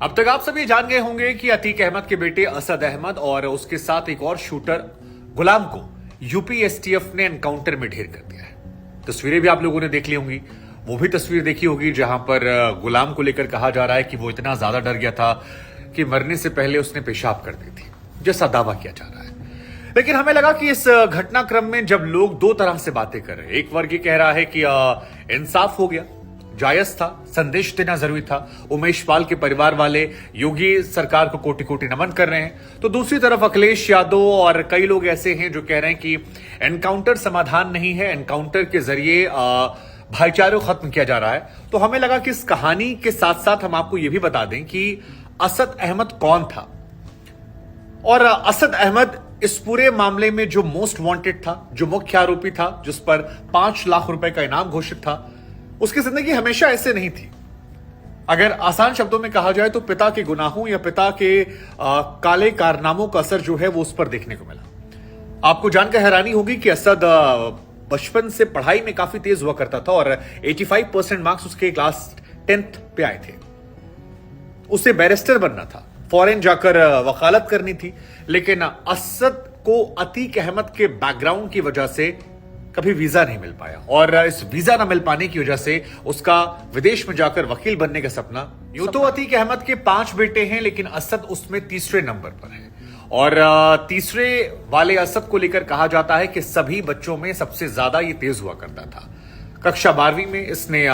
अब तक आप सभी जान गए होंगे कि अतीक अहमद के बेटे असद अहमद और उसके साथ एक और शूटर गुलाम को यूपी एसटीएफ ने एनकाउंटर में ढेर कर दिया है। तस्वीरें भी आप लोगों ने देख ली होंगी। वो भी तस्वीर देखी होगी जहां पर गुलाम को लेकर कहा जा रहा है कि वो इतना ज्यादा डर गया था कि मरने से पहले उसने पेशाब कर दी थी, जैसा दावा किया जा रहा है। लेकिन हमें लगा कि इस घटनाक्रम में जब लोग दो तरह से बातें कर रहे हैं, एक वर्ग ये कह रहा है कि इंसाफ हो गया, जायज था, संदेश देना जरूरी था, उमेश पाल के परिवार वाले योगी सरकार को कोटि कोटि नमन कर रहे हैं, तो दूसरी तरफ अखिलेश यादव और कई लोग ऐसे हैं जो कह रहे हैं कि एनकाउंटर समाधान नहीं है, एनकाउंटर के जरिए भाईचारे को खत्म किया जा रहा है। तो हमें लगा कि इस कहानी के साथ साथ हम आपको यह भी बता दें कि असद अहमद कौन था और असद अहमद इस पूरे मामले में जो मोस्ट वांटेड था, जो मुख्य आरोपी था, जिस पर 5 लाख रुपए का इनाम घोषित था, उसकी जिंदगी हमेशा ऐसे नहीं थी। अगर आसान शब्दों में कहा जाए तो पिता के गुनाहों या पिता के काले कारनामों का असर जो है वो उस पर देखने को मिला। आपको जानकर हैरानी होगी कि असद बचपन से पढ़ाई में काफी तेज हुआ करता था और 85% मार्क्स उसके क्लास 10th पे आए थे। उसे बैरिस्टर बनना था, फॉरेन जाकर वकालत करनी थी, लेकिन असद को अतीक अहमद के बैकग्राउंड की वजह से कभी वीजा नहीं मिल पाया और इस वीजा न मिल पाने की वजह से उसका विदेश में जाकर वकील बनने का सपना। यूं तो अतीक अहमद के 5 बेटे हैं, लेकिन असद उसमें तीसरे नंबर पर है और तीसरे वाले असद को लेकर कहा जाता है कि सभी बच्चों में सबसे ज्यादा ये तेज हुआ करता था। कक्षा 12वीं में इसने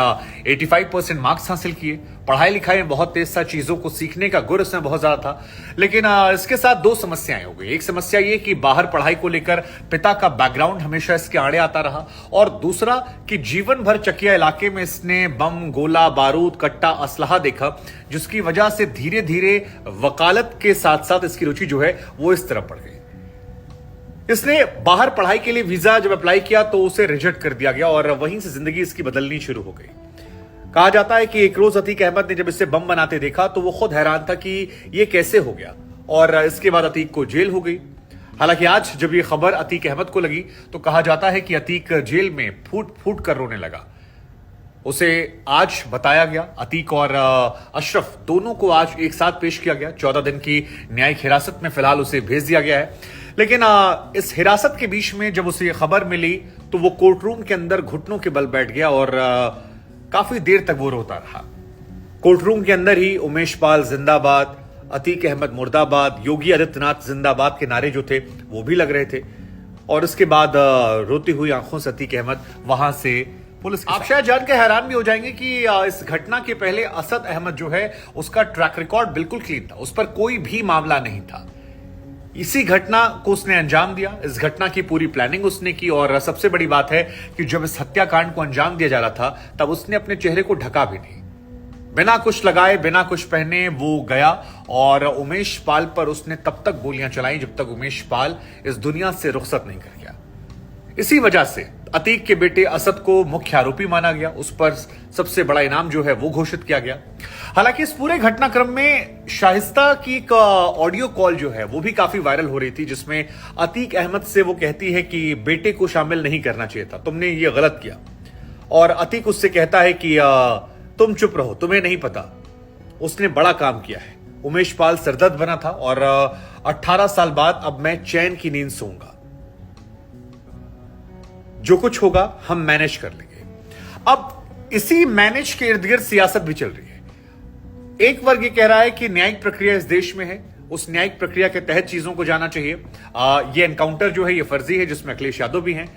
85% मार्क्स हासिल किए। पढ़ाई लिखाई में बहुत तेज था, चीजों को सीखने का गुर इसमें बहुत ज्यादा था। लेकिन इसके साथ 2 समस्याएं हो गई। एक समस्या ये कि बाहर पढ़ाई को लेकर पिता का बैकग्राउंड हमेशा इसके आड़े आता रहा और दूसरा कि जीवन भर चकिया इलाके में इसने बम, गोला, बारूद, कट्टा, असलहा देखा, जिसकी वजह से धीरे धीरे वकालत के साथ साथ इसकी रुचि जो है वो इस तरफ बढ़ गई। इसने बाहर पढ़ाई के लिए वीजा जब अप्लाई किया तो उसे रिजेक्ट कर दिया गया और वहीं से जिंदगी इसकी बदलनी शुरू हो गई। कहा जाता है कि एक रोज अतीक अहमद ने जब इसे बम बनाते देखा तो वो खुद हैरान था कि ये कैसे हो गया और इसके बाद अतीक को जेल हो गई। हालांकि आज जब ये खबर अतीक अहमद को लगी तो कहा जाता है कि अतीक जेल में फूट फूट कर रोने लगा। उसे आज बताया गया, अतीक और अशरफ दोनों को आज एक साथ पेश किया गया। 14 दिन की न्यायिक हिरासत में फिलहाल उसे भेज दिया गया है। लेकिन इस हिरासत के बीच में जब उसे खबर मिली तो वो कोर्ट रूम के अंदर घुटनों के बल बैठ गया और काफी देर तक वो रोता रहा। कोर्ट रूम के अंदर ही उमेश पाल जिंदाबाद, अतीक अहमद मुर्दाबाद, योगी आदित्यनाथ जिंदाबाद के नारे जो थे वो भी लग रहे थे और उसके बाद रोती हुई आंखों से अतीक अहमद वहां से पुलिस। आप शायद जानकर हैरान भी हो जाएंगे कि इस घटना के पहले असद अहमद जो है उसका ट्रैक रिकॉर्ड बिल्कुल क्लीन था, उस पर कोई भी मामला नहीं था। इसी घटना को उसने अंजाम दिया, इस घटना की पूरी प्लानिंग उसने की और सबसे बड़ी बात है कि जब इस हत्याकांड को अंजाम दिया जा रहा था तब उसने अपने चेहरे को ढका भी नहीं। बिना कुछ लगाए, बिना कुछ पहने वो गया और उमेश पाल पर उसने तब तक गोलियां चलाई जब तक उमेश पाल इस दुनिया से रुखसत नहीं कर गया। इसी वजह से अतीक के बेटे असद को मुख्य आरोपी माना गया, उस पर सबसे बड़ा इनाम जो है वो घोषित किया गया। हालांकि इस पूरे घटनाक्रम में शाइस्ता की एक ऑडियो कॉल जो है वो भी काफी वायरल हो रही थी, जिसमें अतीक अहमद से वो कहती है कि बेटे को शामिल नहीं करना चाहिए था, तुमने ये गलत किया। और अतीक उससे कहता है कि तुम चुप रहो, तुम्हें नहीं पता, उसने बड़ा काम किया है। उमेश पाल सरदर्द बना था और 18 साल बाद अब मैं चैन की नींद सोऊंगा, जो कुछ होगा हम मैनेज कर लेंगे। अब इसी मैनेज के इर्द गिर्द सियासत भी चल रही है। एक वर्ग ये कह रहा है कि न्यायिक प्रक्रिया इस देश में है, उस न्यायिक प्रक्रिया के तहत चीजों को जाना चाहिए। ये एनकाउंटर जो है ये फर्जी है, जिसमें अखिलेश यादव भी हैं।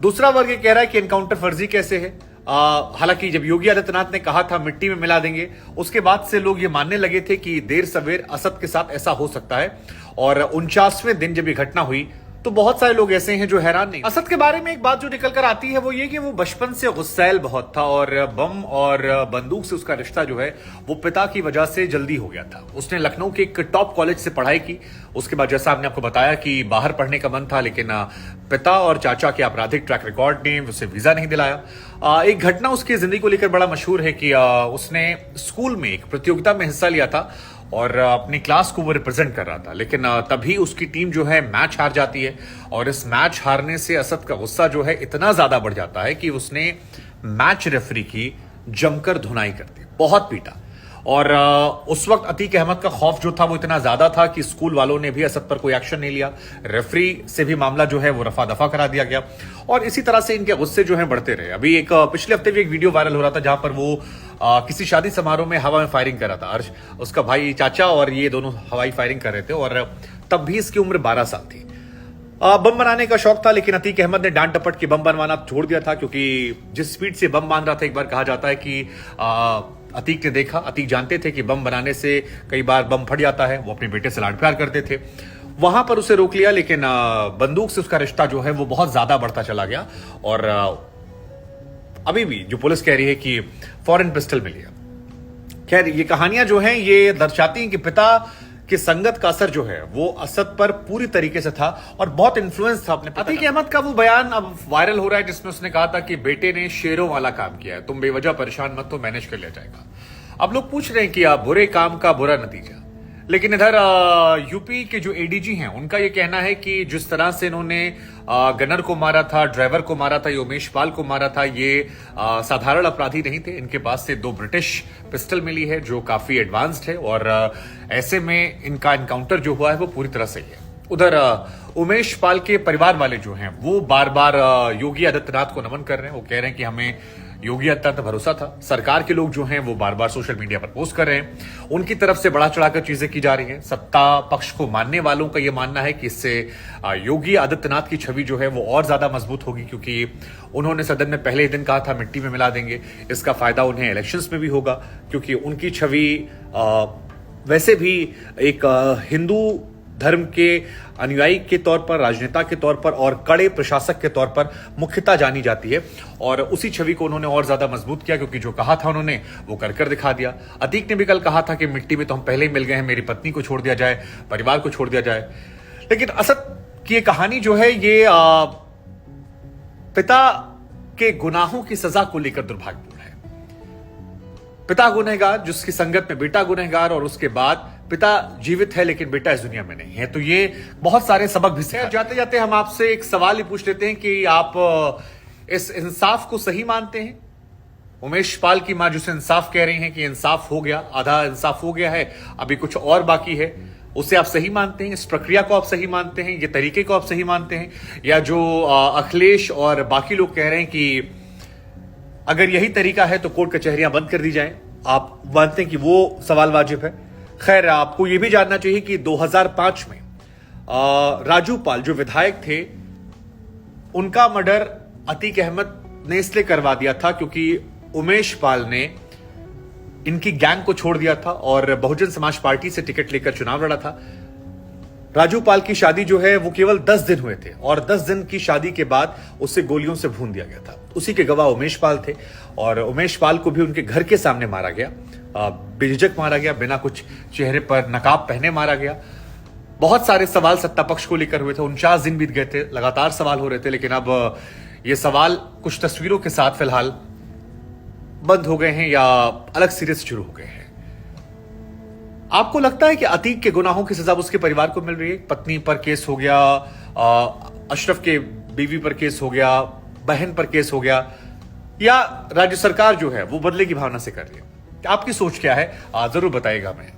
दूसरा वर्ग ये कह रहा है कि एनकाउंटर फर्जी कैसे है। हालांकि जब योगी आदित्यनाथ ने कहा था मिट्टी में मिला देंगे, उसके बाद से लोग ये मानने लगे थे कि देर सवेर असद के साथ ऐसा हो सकता है और 49वें दिन जब ये घटना हुई तो बहुत सारे लोग ऐसे हैं जो हैरान नहीं। असद के बारे में एक बात जो निकल कर आती है वो ये कि वो बचपन से गुस्सैल बहुत था और बम और बंदूक से उसका रिश्ता जो है वो पिता की वजह से जल्दी हो गया था। उसने लखनऊ के एक टॉप कॉलेज से पढ़ाई की, उसके बाद जैसा आपने आपको बताया कि बाहर पढ़ने का मन था, लेकिन पिता और चाचा के आपराधिक ट्रैक रिकॉर्ड ने उसे वीजा नहीं दिलाया। एक घटना उसकी जिंदगी को लेकर बड़ा मशहूर है कि उसने स्कूल में एक प्रतियोगिता में हिस्सा लिया था और अपनी क्लास को वो रिप्रेजेंट कर रहा था, लेकिन तभी उसकी टीम जो है मैच हार जाती है और इस मैच हारने से असद का गुस्सा जो है इतना ज्यादा बढ़ जाता है कि उसने मैच रेफरी की जमकर धुनाई कर दी, बहुत पीटा और उस वक्त अतीक अहमद का खौफ जो था वो इतना ज्यादा था कि स्कूल वालों ने भी असद पर कोई एक्शन नहीं लिया। रेफरी से भी मामला जो है वो रफा दफा करा दिया गया और इसी तरह से इनके गुस्से जो है बढ़ते रहे। अभी एक पिछले हफ्ते भी एक वीडियो वायरल हो रहा था जहां पर वो किसी शादी समारोह में हवा में फायरिंग कर रहा था। अर्श, उसका भाई, चाचा और ये दोनों हवाई फायरिंग कर रहे थे और तब भी इसकी उम्र 12 साल थी। बम बनाने का शौक था, लेकिन अतीक अहमद ने डांट डपट के बम बनवाना छोड़ दिया था, क्योंकि जिस स्पीड से बम बांध रहा था, एक बार कहा जाता है कि अतीक ने देखा, अतीक जानते थे कि बम बनाने से कई बार बम फट जाता है। वो अपने बेटे से लाड प्यार करते थे, वहां पर उसे रोक लिया, लेकिन बंदूक से उसका रिश्ता जो है वो बहुत ज्यादा बढ़ता चला गया और अभी भी जो पुलिस कह रही है कि फॉरेन पिस्टल मिली है। खैर, ये कहानियां जो हैं ये दर्शाती हैं कि पिता कि संगत का असर जो है वो असद पर पूरी तरीके से था और बहुत इन्फ्लुएंस था अपने। अतीक अहमद का वो बयान अब वायरल हो रहा है जिसमें उसने कहा था कि बेटे ने शेरों वाला काम किया है, तुम बेवजह परेशान मत, तो मैनेज कर लिया जाएगा। अब लोग पूछ रहे हैं कि बुरे काम का बुरा नतीजा, लेकिन इधर यूपी के जो एडीजी हैं उनका ये कहना है कि जिस तरह से इन्होंने गनर को मारा था, ड्राइवर को मारा था, ये उमेश पाल को मारा था, ये साधारण अपराधी नहीं थे। इनके पास से 2 ब्रिटिश पिस्टल मिली है जो काफी एडवांस्ड है और ऐसे में इनका एनकाउंटर जो हुआ है वो पूरी तरह सही है। उधर उमेश पाल के परिवार वाले जो हैं वो बार बार योगी आदित्यनाथ को नमन कर रहे हैं। वो कह रहे हैं कि हमें योगी आदित्यनाथ पर भरोसा था। सरकार के लोग जो हैं वो बार बार सोशल मीडिया पर पोस्ट कर रहे हैं, उनकी तरफ से बढ़ा चढ़ाकर चीजें की जा रही हैं। सत्ता पक्ष को मानने वालों का यह मानना है कि इससे योगी आदित्यनाथ की छवि जो है वो और ज्यादा मजबूत होगी, क्योंकि उन्होंने सदन में पहले ही दिन कहा था मिट्टी में मिला देंगे। इसका फायदा उन्हें इलेक्शंस में भी होगा, क्योंकि उनकी छवि वैसे भी एक हिंदू धर्म के अनुयायी के तौर पर, राजनेता के तौर पर और कड़े प्रशासक के तौर पर मुख्यतः जानी जाती है और उसी छवि को उन्होंने और ज्यादा मजबूत किया, क्योंकि जो कहा था उन्होंने वो कर दिखा दिया। अतीक ने भी कल कहा था कि मिट्टी में तो हम पहले ही मिल गए हैं, मेरी पत्नी को छोड़ दिया जाए, परिवार को छोड़ दिया जाए। लेकिन असद की ये कहानी जो है ये पिता के गुनाहों की सजा को लेकर दुर्भाग्यपूर्ण है। पिता गुनहगार, जिसकी संगत में बेटा गुनहगार, और उसके बाद पिता जीवित है लेकिन बेटा इस दुनिया में नहीं है, तो ये बहुत सारे सबक भी सिखाते हैं। जाते जाते हम आपसे एक सवाल ही पूछ लेते हैं कि आप इस इंसाफ को सही मानते हैं? उमेश पाल की मां जिसे इंसाफ कह रही हैं कि इंसाफ हो गया, आधा इंसाफ हो गया है, अभी कुछ और बाकी है, उसे आप सही मानते हैं? इस प्रक्रिया को आप सही मानते हैं? ये तरीके को आप सही मानते हैं? या जो अखिलेश और बाकी लोग कह रहे हैं कि अगर यही तरीका है तो कोर्ट कचहरियां बंद कर दी जाएं, आप मानते हैं कि वो सवाल वाजिब है? खैर, आपको यह भी जानना चाहिए कि 2005 में राजू पाल जो विधायक थे, उनका मर्डर अतीक अहमद ने इसलिए करवा दिया था क्योंकि उमेश पाल ने इनकी गैंग को छोड़ दिया था और बहुजन समाज पार्टी से टिकट लेकर चुनाव लड़ा था। राजू पाल की शादी जो है वो केवल 10 दिन हुए थे और 10 दिन की शादी के बाद उसे गोलियों से भून दिया गया था। उसी के गवाह उमेश पाल थे और उमेश पाल को भी उनके घर के सामने मारा गया, बेझिझक मारा गया, बिना कुछ चेहरे पर नकाब पहने मारा गया। बहुत सारे सवाल सत्ता पक्ष को लेकर हुए थे, 49 दिन बीत गए थे, लगातार सवाल हो रहे थे, लेकिन अब ये सवाल कुछ तस्वीरों के साथ फिलहाल बंद हो गए हैं या अलग सिरे से शुरू हो गए हैं। आपको लगता है कि अतीक के गुनाहों की सजा उसके परिवार को मिल रही है? पत्नी पर केस हो गया, अशरफ के बीवी पर केस हो गया, बहन पर केस हो गया, या राज्य सरकार जो है वो बदले की भावना से कर रही है? आपकी सोच क्या है जरूर बताइएगा। मैं